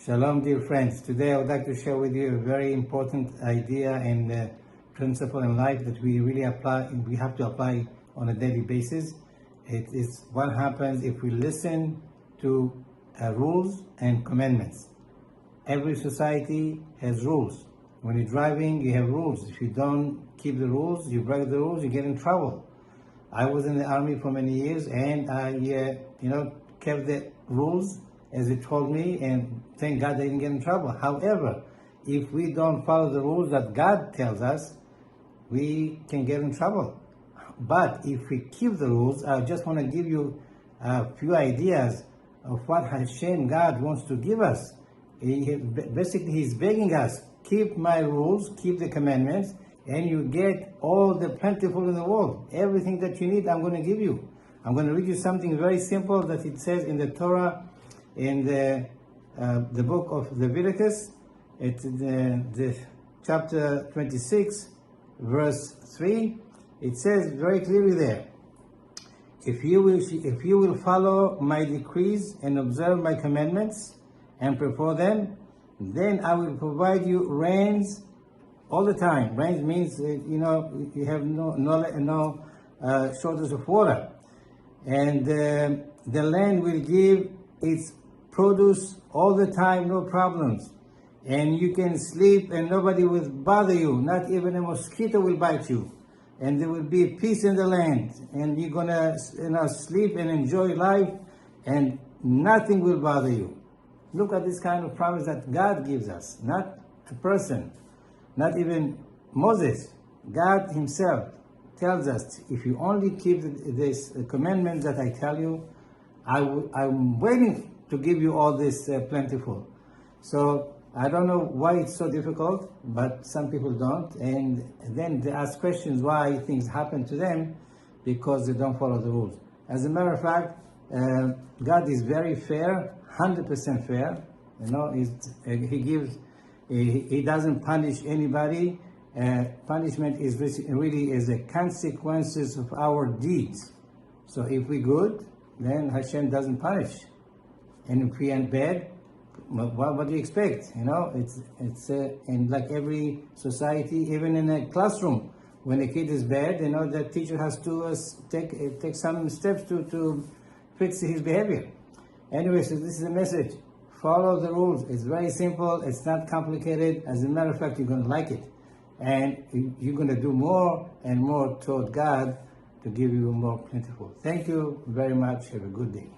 Shalom, dear friends. Today I would like to share with you a very important idea and principle in life that we have to apply on a daily basis. It is what happens if we listen to rules and commandments. Every society has rules. When you're driving, you have rules. If you don't keep the rules, you break the rules, you get in trouble. I was in the army for many years, and I kept the rules as it told me, and thank God I didn't get in trouble. However, if we don't follow the rules that God tells us, we can get in trouble. But if we keep the rules, I just want to give you a few ideas of what Hashem, God, wants to give us. Basically, He's begging us, keep my rules, keep the commandments, and you get all the plentiful in the world. Everything that you need, I'm going to give you. I'm going to read you something very simple that it says in the Torah, in the book of Leviticus. It's the chapter 26, verse 3. It says very clearly there, if you will follow my decrees and observe my commandments and perform them, then I will provide you rains all the time. Rains means you have no shortage of water, and the land will give its produce all the time, no problems, and you can sleep and nobody will bother you. Not even a mosquito will bite you, and there will be peace in the land, and you're gonna sleep and enjoy life, and nothing will bother you. Look at this kind of promise that God gives us, not a person, not even Moses. God Himself tells us, if you only keep this commandment that I tell you, I'm waiting to give you all this plentiful. So I don't know why it's so difficult, but some people don't. And then they ask questions why things happen to them, because they don't follow the rules. As a matter of fact, God is very fair, 100% fair. He doesn't punish anybody. Punishment is really a consequences of our deeds. So if we're good, then Hashem doesn't punish. And if we are bad, what do you expect? It's in like every society, even in a classroom, when a kid is bad, the teacher has to take some steps to fix his behavior. Anyway, so this is a message. Follow the rules. It's very simple. It's not complicated. As a matter of fact, you're going to like it. And you're going to do more and more toward God to give you more plentiful. Thank you very much. Have a good day.